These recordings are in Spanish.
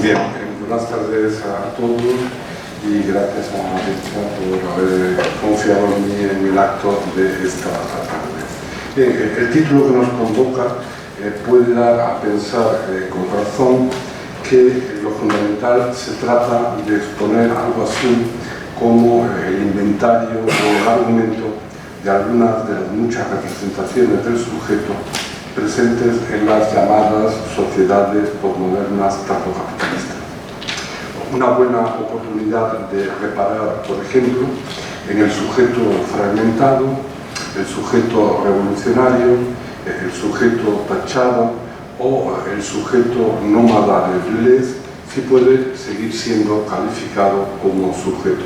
Bien, buenas tardes a todos y gracias a Marisa por haber confiado en mí en el acto de esta tarde. Bien, el título que nos convoca puede dar a pensar con razón que lo fundamental se trata de exponer algo así como el inventario o el argumento de algunas de las muchas representaciones del sujeto presentes en las llamadas sociedades posmodernas tardocapitalistas. Una buena oportunidad de reparar, por ejemplo, en el sujeto fragmentado, el sujeto revolucionario, el sujeto tachado o el sujeto nómada de Deleuze, si puede seguir siendo calificado como sujeto.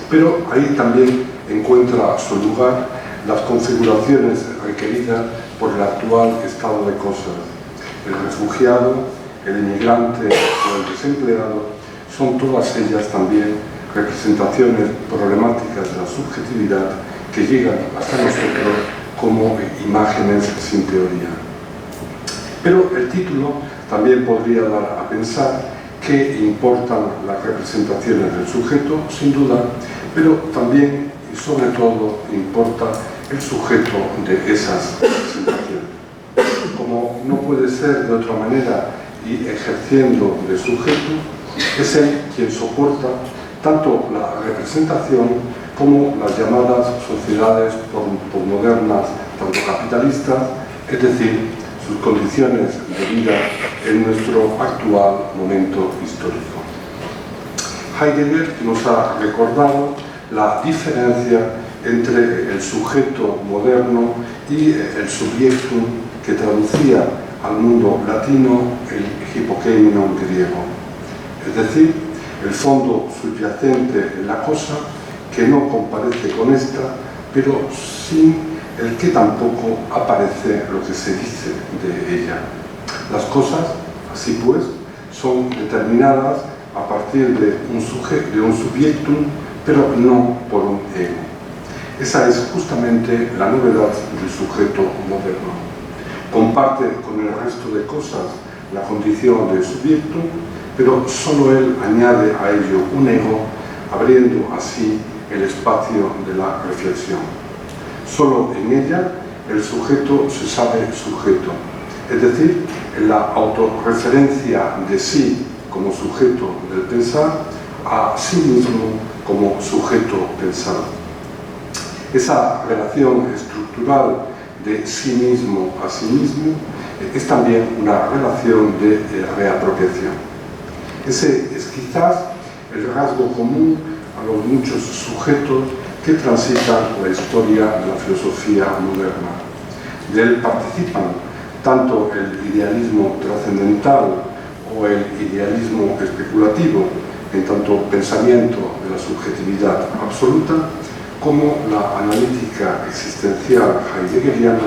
Pero ahí también encuentra su lugar las configuraciones requeridas por el actual estado de cosas. El refugiado, el inmigrante o el desempleado son todas ellas también representaciones problemáticas de la subjetividad que llegan hasta nosotros como imágenes sin teoría. Pero el título también podría dar a pensar qué importan las representaciones del sujeto, sin duda, pero también y sobre todo importa el sujeto de esas representaciones. Como no puede ser de otra manera y ejerciendo de sujeto, es él quien soporta tanto la representación como las llamadas sociedades posmodernas, tanto capitalistas, es decir, sus condiciones de vida en nuestro actual momento histórico. Heidegger nos ha recordado la diferencia entre el sujeto moderno y el subjectum que traducía al mundo latino el hipokeimnon griego, es decir, el fondo subyacente en la cosa que no comparece con esta, pero sin el que tampoco aparece lo que se dice de ella. Las cosas, así pues, son determinadas a partir de un subjectum, pero no por un ego. Esa es justamente la novedad del sujeto moderno. Comparte con el resto de cosas la condición de sujeto, pero solo él añade a ello un ego, abriendo así el espacio de la reflexión. Solo en ella el sujeto se sabe sujeto, es decir, en la autorreferencia de sí como sujeto del pensar a sí mismo como sujeto pensado. Esa relación estructural de sí mismo a sí mismo es también una relación de reapropiación. Ese es quizás el rasgo común a los muchos sujetos que transitan la historia de la filosofía moderna. De él participan tanto el idealismo trascendental o el idealismo especulativo, en tanto pensamiento de la subjetividad absoluta, como la analítica existencial heideggeriana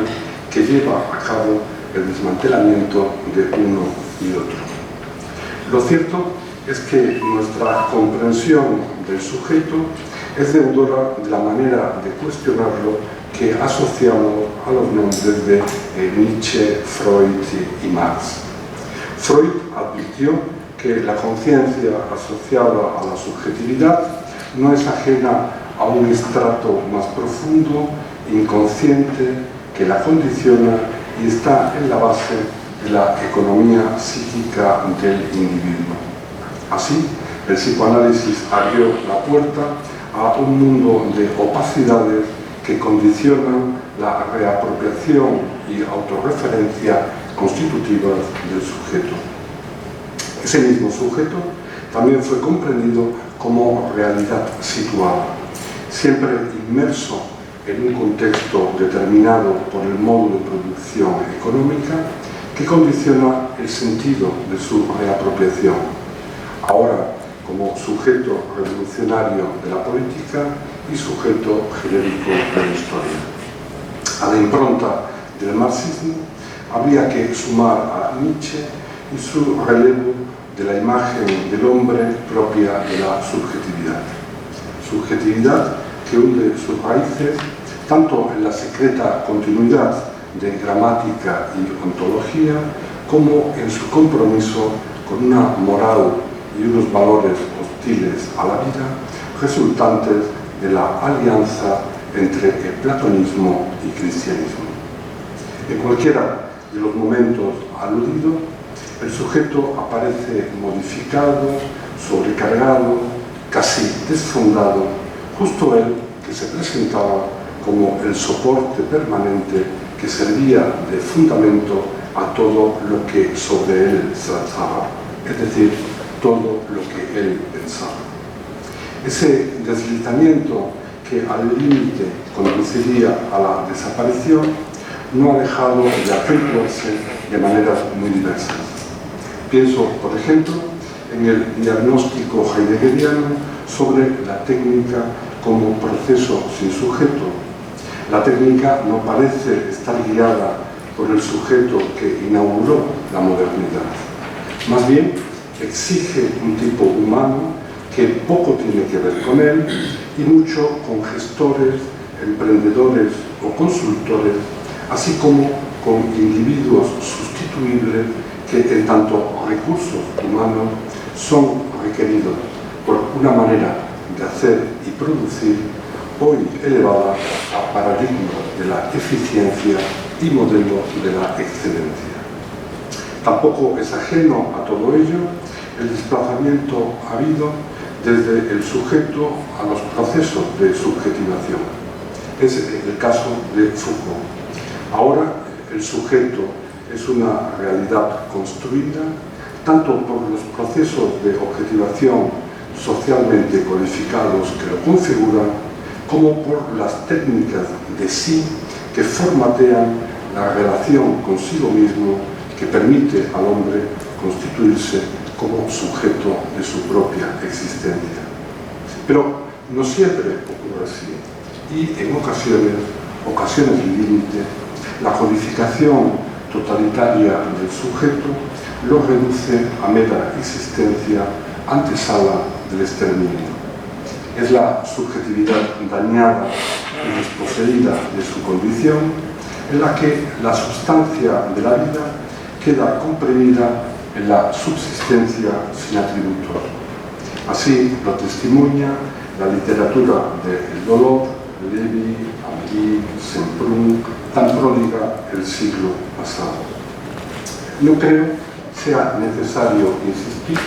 que lleva a cabo el desmantelamiento de uno y otro. Lo cierto es que nuestra comprensión del sujeto es deudora de la manera de cuestionarlo que asociamos a los nombres de Nietzsche, Freud y Marx. Freud advirtió que la conciencia asociada a la subjetividad no es ajena a un estrato más profundo, inconsciente, que la condiciona y está en la base de la economía psíquica del individuo. Así, el psicoanálisis abrió la puerta a un mundo de opacidades que condicionan la reapropiación y autorreferencia constitutivas del sujeto. Ese mismo sujeto también fue comprendido como realidad situada, siempre inmerso en un contexto determinado por el modo de producción económica que condiciona el sentido de su reapropiación, ahora como sujeto revolucionario de la política y sujeto genérico de la historia. A la impronta del marxismo habría que sumar a Nietzsche y su relevo de la imagen del hombre propia de la subjetividad. Subjetividad que hunde sus raíces tanto en la secreta continuidad de gramática y ontología como en su compromiso con una moral y unos valores hostiles a la vida, resultantes de la alianza entre el platonismo y cristianismo. En cualquiera de los momentos aludidos, el sujeto aparece modificado, sobrecargado, casi desfondado, justo él que se presentaba como el soporte permanente que servía de fundamento a todo lo que sobre él se alzaba, es decir, todo lo que él pensaba. Ese deslizamiento que al límite conduciría a la desaparición no ha dejado de acentuarse de maneras muy diversas. Pienso, por ejemplo, en el diagnóstico heideggeriano sobre la técnica como proceso sin sujeto. La técnica no parece estar guiada por el sujeto que inauguró la modernidad. Más bien, exige un tipo humano que poco tiene que ver con él y mucho con gestores, emprendedores o consultores, así como con individuos sustituibles que, en tanto recursos humanos, son requeridos por una manera de hacer y producir hoy elevada a paradigma de la eficiencia y modelo de la excelencia. Tampoco es ajeno a todo ello el desplazamiento habido desde el sujeto a los procesos de subjetivación. Es el caso de Foucault. Ahora el sujeto es una realidad construida tanto por los procesos de objetivación socialmente codificados que lo configuran, como por las técnicas de sí que formatean la relación consigo mismo que permite al hombre constituirse como sujeto de su propia existencia. Pero no siempre ocurre así, y en ocasiones límite, la codificación totalitaria del sujeto lo reduce a mera existencia antesala del exterminio. Es la subjetividad dañada y desposeída de su condición en la que la sustancia de la vida queda comprimida en la subsistencia sin atributos. Así lo testimonia la literatura del dolor, Levi, Amélie, Semprún, tan pródiga el siglo pasado. No creo sea necesario insistir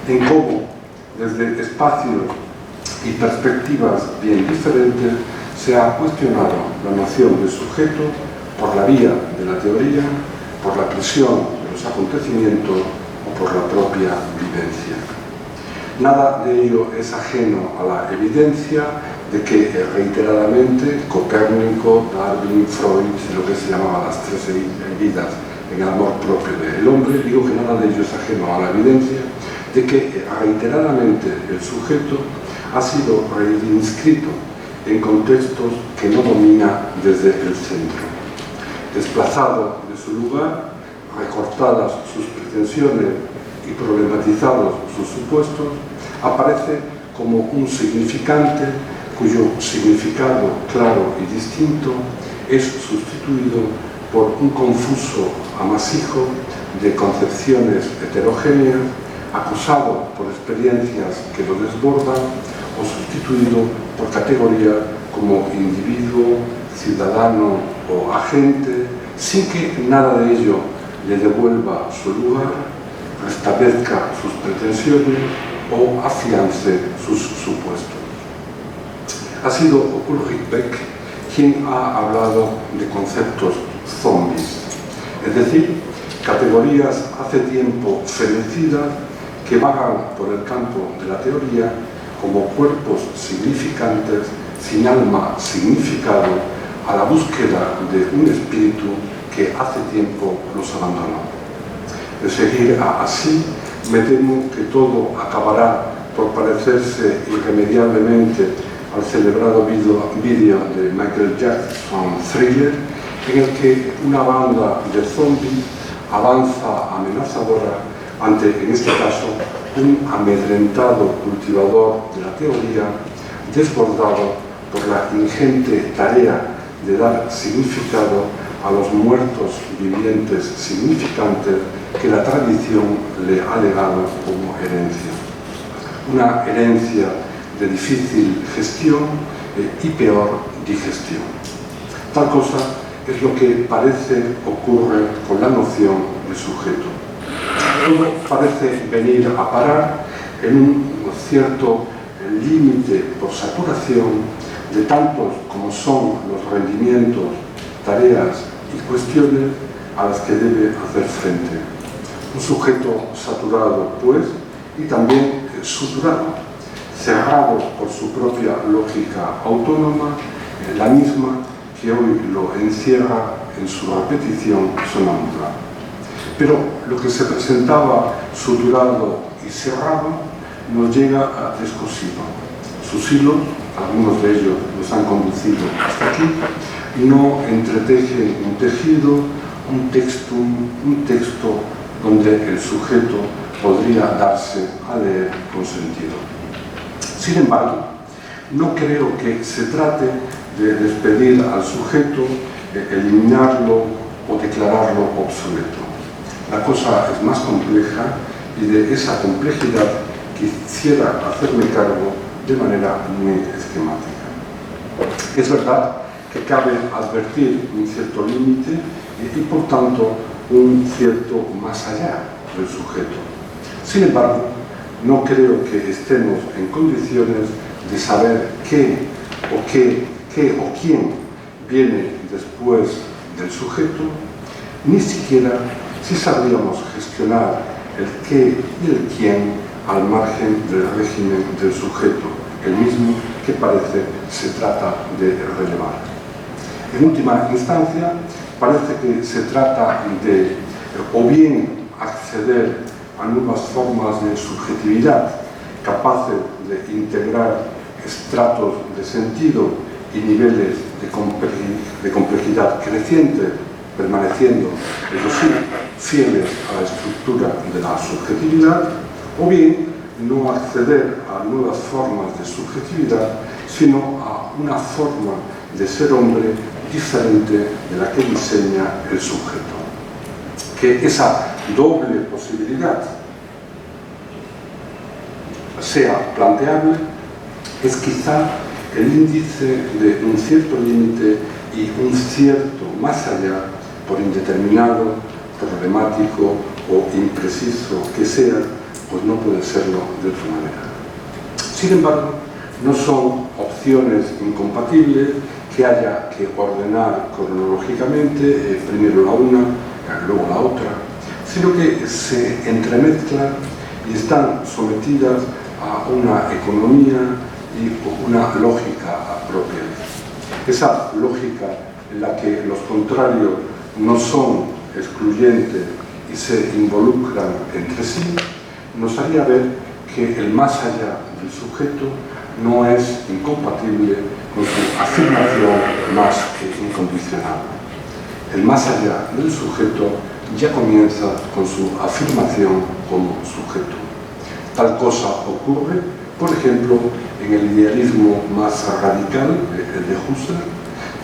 en cómo, desde espacios y perspectivas bien diferentes, se ha cuestionado la noción de sujeto por la vía de la teoría, por la presión de los acontecimientos o por la propia vivencia. Nada de ello es ajeno a la evidencia de que reiteradamente Copérnico, Darwin, Freud, lo que se llamaba las tres vidas en el amor propio del hombre, digo que nada de ello es ajeno a la evidencia de que reiteradamente el sujeto ha sido reinscrito en contextos que no domina desde el centro. Desplazado de su lugar, recortadas sus pretensiones y problematizados sus supuestos, aparece como un significante cuyo significado claro y distinto es sustituido por un confuso amasijo de concepciones heterogéneas, acosado por experiencias que lo desbordan o sustituido por categorías como individuo, ciudadano o agente, sin que nada de ello le devuelva su lugar, restablezca sus pretensiones o afiance sus supuestos. Ha sido Ulrich Beck quien ha hablado de conceptos zombies, es decir, categorías hace tiempo fenecidas que vagan por el campo de la teoría como cuerpos significantes sin alma significado a la búsqueda de un espíritu que hace tiempo los abandonó. De seguir así, me temo que todo acabará por parecerse irremediablemente al celebrado vídeo de Michael Jackson, Thriller, en el que una banda de zombies avanza amenazadora ante, en este caso, un amedrentado cultivador de la teoría, desbordado por la ingente tarea de dar significado a los muertos vivientes significantes que la tradición le ha legado como herencia. Una herencia de difícil gestión y peor digestión. Tal cosa es lo que parece ocurre con la noción de sujeto. Todo parece venir a parar en un cierto límite por saturación de tantos como son los rendimientos, tareas y cuestiones a las que debe hacer frente. Un sujeto saturado, pues, y también suturado, cerrado por su propia lógica autónoma, la misma que hoy lo encierra en su repetición sonámbula. Pero lo que se presentaba suturado y cerrado nos llega a descosido. Sus hilos, algunos de ellos nos han conducido hasta aquí, no entretejen un tejido, un texto donde el sujeto podría darse a leer con sentido. Sin embargo, no creo que se trate de despedir al sujeto, eliminarlo o declararlo obsoleto. La cosa es más compleja y de esa complejidad quisiera hacerme cargo de manera muy esquemática. Es verdad que cabe advertir un cierto límite y por tanto un cierto más allá del sujeto. Sin embargo, no creo que estemos en condiciones de saber qué o quién viene después del sujeto, ni siquiera si sabríamos gestionar el qué y el quién al margen del régimen del sujeto, el mismo que parece se trata de relevar. En última instancia, parece que se trata de o bien acceder a nuevas formas de subjetividad capaces de integrar estratos de sentido y niveles de complejidad creciente, permaneciendo, eso sí, fieles a la estructura de la subjetividad, o bien no acceder a nuevas formas de subjetividad, sino a una forma de ser hombre diferente de la que diseña el sujeto. Que esa doble posibilidad sea planteable es quizá el índice de un cierto límite y un cierto más allá, por indeterminado, problemático o impreciso que sea, pues no puede serlo de otra manera. Sin embargo, no son opciones incompatibles que haya que ordenar cronológicamente, primero la una, luego la otra, sino que se entremezclan y están sometidas a una economía y una lógica propia. Esa lógica en la que los contrarios no son excluyentes y se involucran entre sí, nos haría ver que el más allá del sujeto no es incompatible con su afirmación más que incondicional. El más allá del sujeto ya comienza con su afirmación como sujeto. Tal cosa ocurre, por ejemplo, en el idealismo más radical, el de Husserl,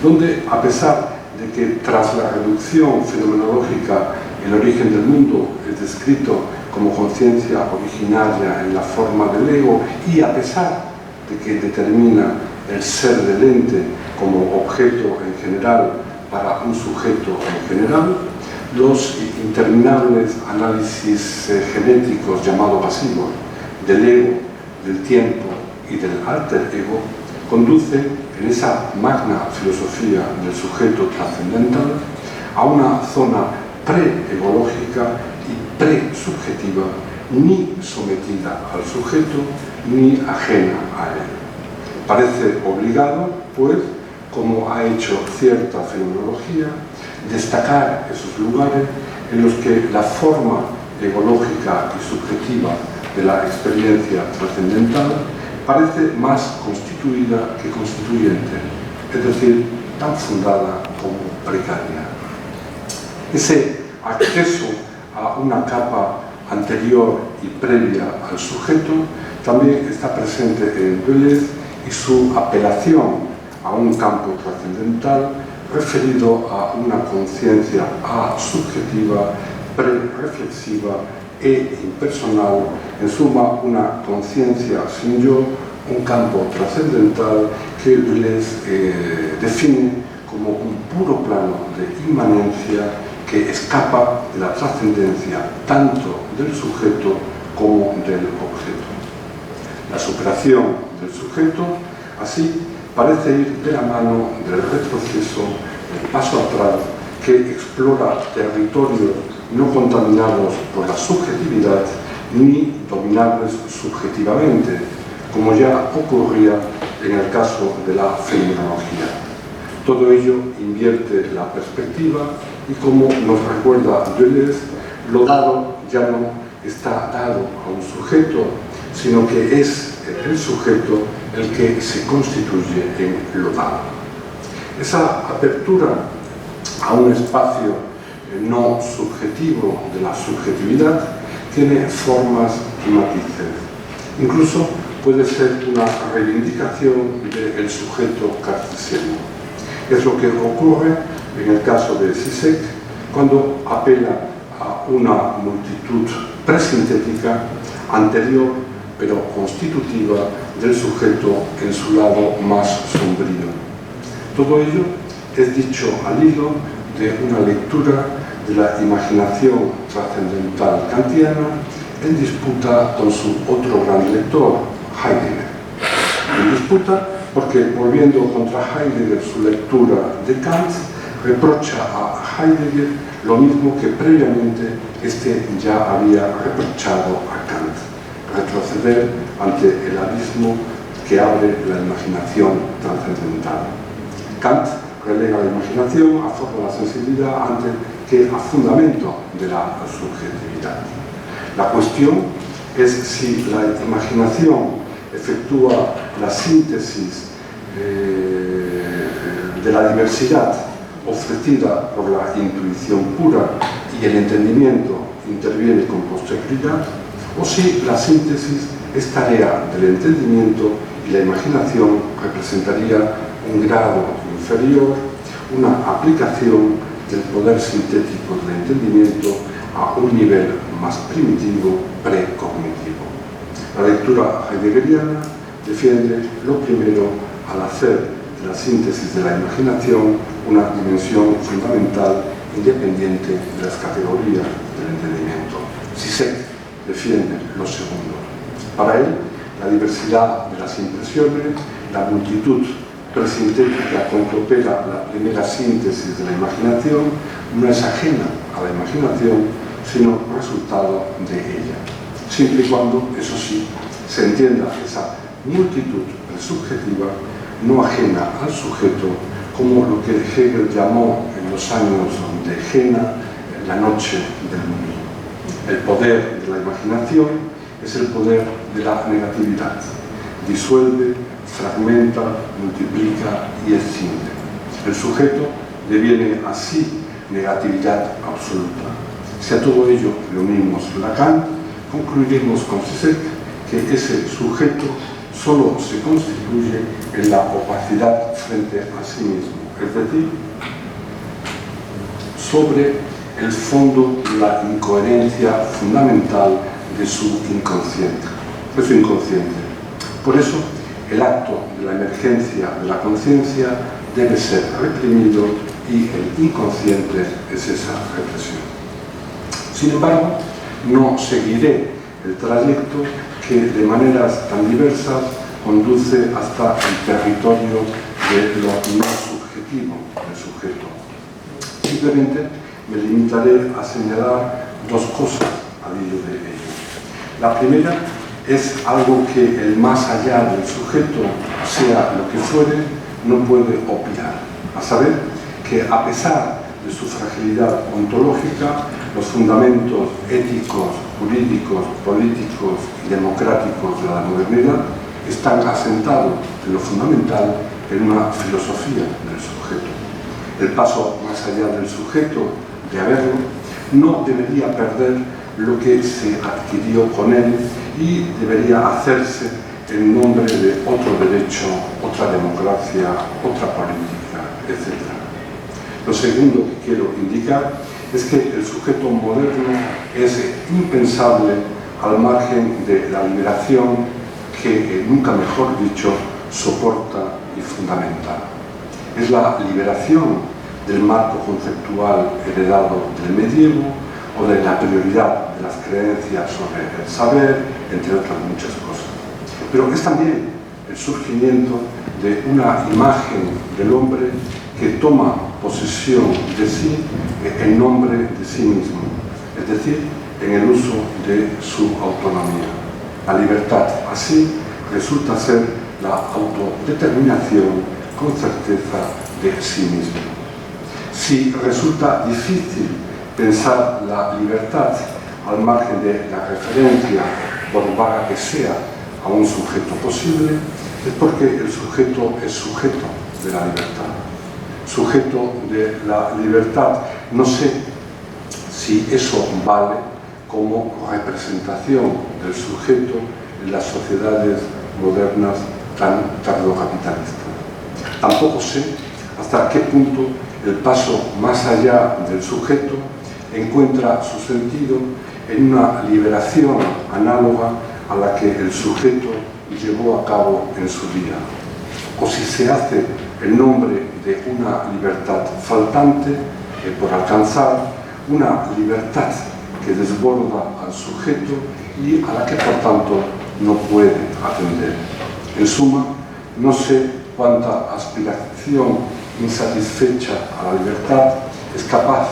donde a pesar de que tras la reducción fenomenológica el origen del mundo es descrito como conciencia originaria en la forma del ego y a pesar de que determina el ser del ente como objeto en general para un sujeto en general, los interminables análisis genéticos llamados pasivos del ego, del tiempo y del alter ego conducen en esa magna filosofía del sujeto trascendental a una zona pre-egológica y pre-subjetiva, ni sometida al sujeto ni ajena a él. Parece obligado, pues, como ha hecho cierta fenomenología, destacar esos lugares en los que la forma egológica y subjetiva de la experiencia trascendental parece más constituida que constituyente, es decir, tan fundada como precaria. Ese acceso a una capa anterior y previa al sujeto también está presente en Deleuze y su apelación a un campo trascendental referido a una conciencia asubjetiva, pre-reflexiva e impersonal, en suma una conciencia sin yo, un campo trascendental que Deleuze define como un puro plano de inmanencia que escapa de la trascendencia tanto del sujeto como del objeto. La superación del sujeto, así, parece ir de la mano del retroceso, el paso atrás, que explora territorios no contaminados por la subjetividad ni dominables subjetivamente, como ya ocurría en el caso de la fenomenología. Todo ello invierte la perspectiva y, como nos recuerda Deleuze, lo dado ya no está dado a un sujeto, sino que es el sujeto el que se constituye en lo dado. Esa apertura a un espacio no subjetivo de la subjetividad tiene formas y matices. Incluso puede ser una reivindicación del sujeto cartesiano. Es lo que ocurre en el caso de Zizek, cuando apela a una multitud presintética anterior pero constitutiva del sujeto en su lado más sombrío. Todo ello es dicho al hilo de una lectura de la imaginación trascendental kantiana en disputa con su otro gran lector, Heidegger. En disputa porque, volviendo contra Heidegger su lectura de Kant, reprocha a Heidegger lo mismo que previamente éste ya había reprochado a Kant: retroceder ante el abismo que abre la imaginación trascendental. Kant relega la imaginación a forma de la sensibilidad antes que a fundamento de la subjetividad. La cuestión es si la imaginación efectúa la síntesis de la diversidad ofrecida por la intuición pura y el entendimiento interviene con posterioridad, o si la síntesis es tarea del entendimiento y la imaginación representaría un grado inferior, una aplicación del poder sintético del entendimiento a un nivel más primitivo, precognitivo. La lectura heideggeriana defiende lo primero al hacer de la síntesis de la imaginación una dimensión fundamental independiente de las categorías del entendimiento. Zizek defiende lo segundo. Para él, la diversidad de las impresiones, la multitud presintética con que opera la primera síntesis de la imaginación, no es ajena a la imaginación, sino resultado de ella. Siempre y cuando, eso sí, se entienda esa multitud presubjetiva no ajena al sujeto, como lo que Hegel llamó en los años de Jena la noche del mundo. El poder de la imaginación es el poder de la negatividad. Disuelve, fragmenta, multiplica y escinde. El sujeto deviene así negatividad absoluta. Si a todo ello le unimos Lacan, concluiremos con Zizek que ese sujeto solo se constituye en la opacidad frente a sí mismo, es decir, sobre el fondo de la incoherencia fundamental de su inconsciente. Por eso, el acto de la emergencia de la conciencia debe ser reprimido y el inconsciente es esa represión. Sin embargo, no seguiré el trayecto que de maneras tan diversas conduce hasta el territorio de lo no subjetivo del sujeto. Simplemente me limitaré a señalar dos cosas al hilo de ello. La primera es algo que el más allá del sujeto, sea lo que fuere, no puede obviar, a saber que a pesar de su fragilidad ontológica, los fundamentos éticos, jurídicos, políticos y democráticos de la modernidad están asentados en lo fundamental en una filosofía del sujeto. El paso más allá del sujeto, de haberlo, no debería perder lo que se adquirió con él y debería hacerse en nombre de otro derecho, otra democracia, otra política, etc. Lo segundo que quiero indicar es que el sujeto moderno es impensable al margen de la liberación que, nunca mejor dicho, soporta y fundamenta. Es la liberación del marco conceptual heredado del medievo o de la prioridad de las creencias sobre el saber, entre otras muchas cosas. Pero es también el surgimiento de una imagen del hombre que toma posesión de sí en nombre de sí mismo, es decir, en el uso de su autonomía. La libertad, así, resulta ser la autodeterminación con certeza de sí mismo. Si resulta difícil pensar la libertad al margen de la referencia, por vaga que sea, a un sujeto posible, es porque el sujeto es sujeto de la libertad. Sujeto de la libertad, no sé si eso vale como representación del sujeto en las sociedades modernas tan tardocapitalistas. Tampoco sé hasta qué punto el paso más allá del sujeto encuentra su sentido en una liberación análoga a la que el sujeto llevó a cabo en su día, o si se hace en nombre de una libertad faltante por alcanzar, una libertad que desborda al sujeto y a la que por tanto no puede atender. En suma, no sé cuánta aspiración insatisfecha a la libertad es capaz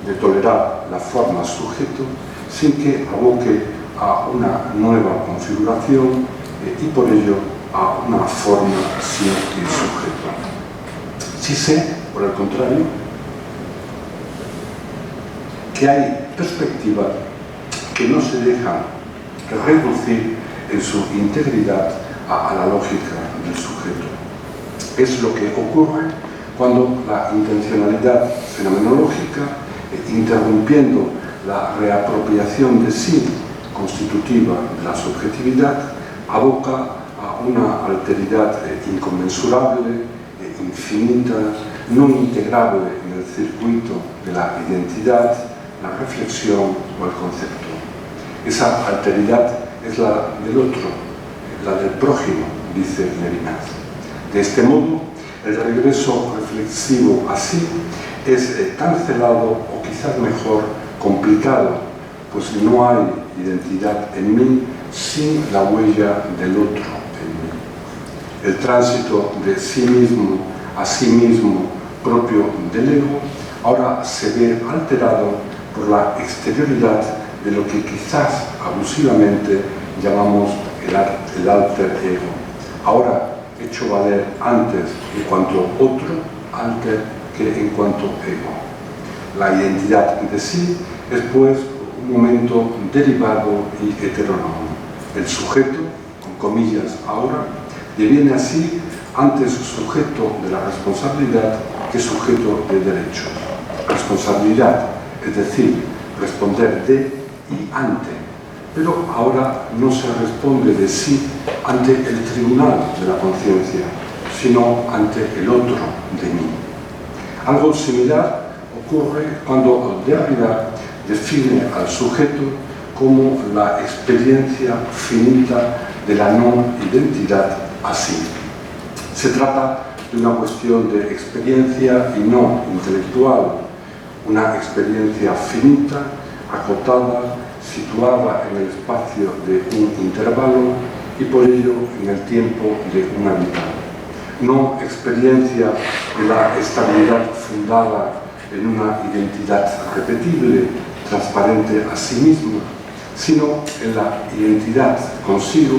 de tolerar la forma sujeto sin que aboque a una nueva configuración y por ello a una forma sin el sujeto. Sí sé, por el contrario, que hay perspectivas que no se dejan reducir en su integridad a la lógica del sujeto. Es lo que ocurre cuando la intencionalidad fenomenológica, interrumpiendo la reapropiación de sí constitutiva de la subjetividad, aboca a una alteridad inconmensurable, infinita, no integrable en el circuito de la identidad, la reflexión o el concepto. Esa alteridad es la del otro, la del prójimo, dice Levinas. De este modo, el regreso reflexivo así es cancelado o quizás mejor complicado, pues no hay identidad en mí sin la huella del otro en mí. El tránsito de sí mismo a sí mismo propio del ego ahora se ve alterado por la exterioridad de lo que quizás abusivamente llamamos el alter ego, ahora hecho valer antes en cuanto otro, alter que en cuanto ego. La identidad de sí es pues un momento derivado y heterónomo. El sujeto, con comillas ahora, deviene así antes sujeto de la responsabilidad que sujeto de derechos. Responsabilidad, es decir, responder de y ante, pero ahora no se responde de sí ante el tribunal de la conciencia, sino ante el otro de mí. Algo similar ocurre cuando Derrida define al sujeto como la experiencia finita de la no identidad así. Se trata de una cuestión de experiencia y no intelectual, una experiencia finita, acotada, situada en el espacio de un intervalo y por ello en el tiempo de una vida. No experiencia de la estabilidad fundada en una identidad repetible, transparente a sí misma, sino en la identidad consigo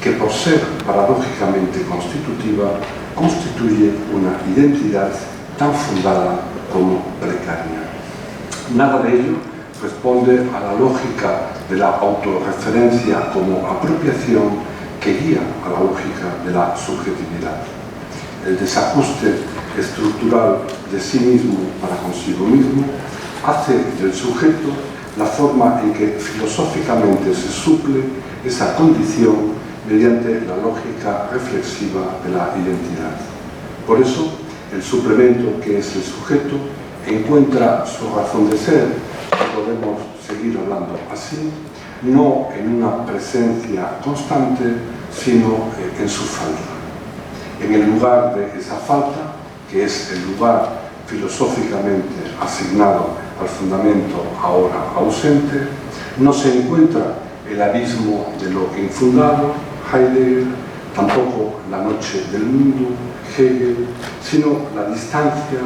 que por ser paradójicamente constitutiva, constituye una identidad tan fundada como precaria. Nada de ello responde a la lógica de la autorreferencia como apropiación que guía a la lógica de la subjetividad. El desajuste estructural de sí mismo para consigo mismo hace del sujeto la forma en que filosóficamente se suple esa condición mediante la lógica reflexiva de la identidad. Por eso, el suplemento que es el sujeto encuentra su razón de ser, y podemos seguir hablando así, no en una presencia constante, sino en su falta. En el lugar de esa falta, que es el lugar filosóficamente asignado al fundamento ahora ausente, no se encuentra el abismo de lo infundado, Heidegger, tampoco la noche del mundo, Hegel, sino la distancia,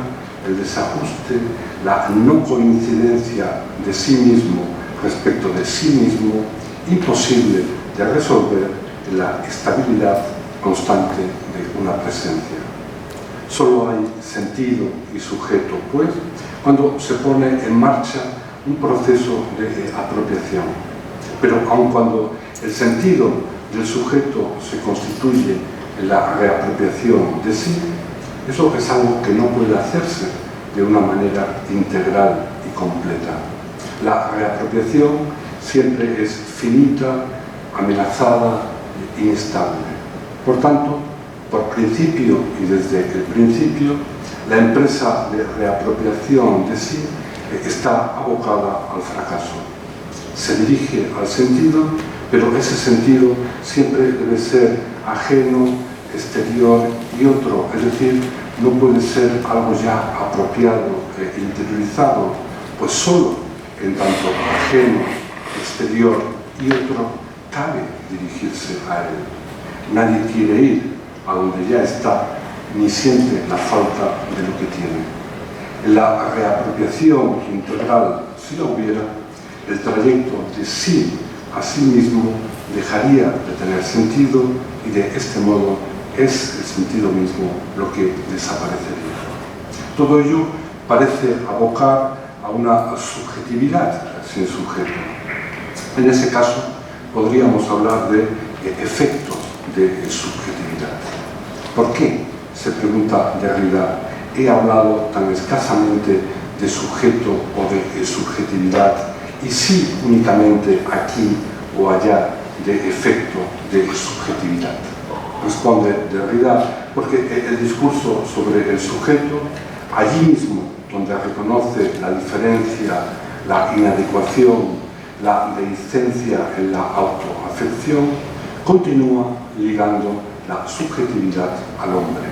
el desajuste, la no coincidencia de sí mismo respecto de sí mismo, imposible de resolver en la estabilidad constante de una presencia. Solo hay sentido y sujeto, pues, cuando se pone en marcha un proceso de apropiación. Pero aun cuando el sentido del sujeto se constituye en la reapropiación de sí, eso es algo que no puede hacerse de una manera integral y completa. La reapropiación siempre es finita, amenazada e inestable. Por tanto, por principio y desde el principio, la empresa de reapropiación de sí está abocada al fracaso. Se dirige al sentido, pero ese sentido siempre debe ser ajeno, exterior y otro, es decir, no puede ser algo ya apropiado e interiorizado, pues solo en tanto ajeno, exterior y otro, cabe dirigirse a él. Nadie quiere ir a donde ya está, ni siente la falta de lo que tiene. En la reapropiación integral, si la hubiera, el trayecto de sí a sí mismo dejaría de tener sentido y de este modo es el sentido mismo lo que desaparecería. Todo ello parece abocar a una subjetividad sin sujeto. En ese caso podríamos hablar de efectos de subjetividad. ¿Por qué? Se pregunta Derrida. He hablado tan escasamente de sujeto o de subjetividad y sí únicamente aquí o allá de efecto de subjetividad. Responde Derrida, porque el discurso sobre el sujeto, allí mismo donde reconoce la diferencia, la inadecuación, la dehiscencia en la autoafección, continúa ligando la subjetividad al hombre.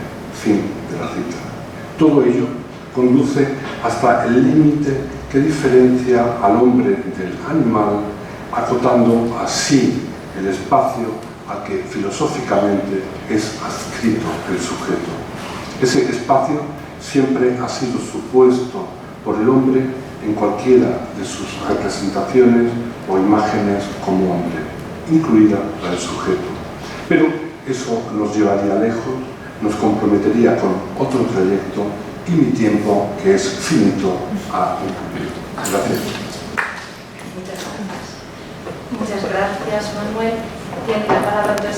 Fin de la cita. Todo ello conduce hasta el límite que diferencia al hombre del animal, acotando así el espacio al que filosóficamente es adscrito el sujeto. Ese espacio siempre ha sido supuesto por el hombre en cualquiera de sus representaciones o imágenes como hombre, incluida la del sujeto. Pero eso nos llevaría lejos, nos comprometería con otro trayecto y mi tiempo, que es finito, a concluir. Gracias. Muchas gracias, Manuel. Tiene la palabra entonces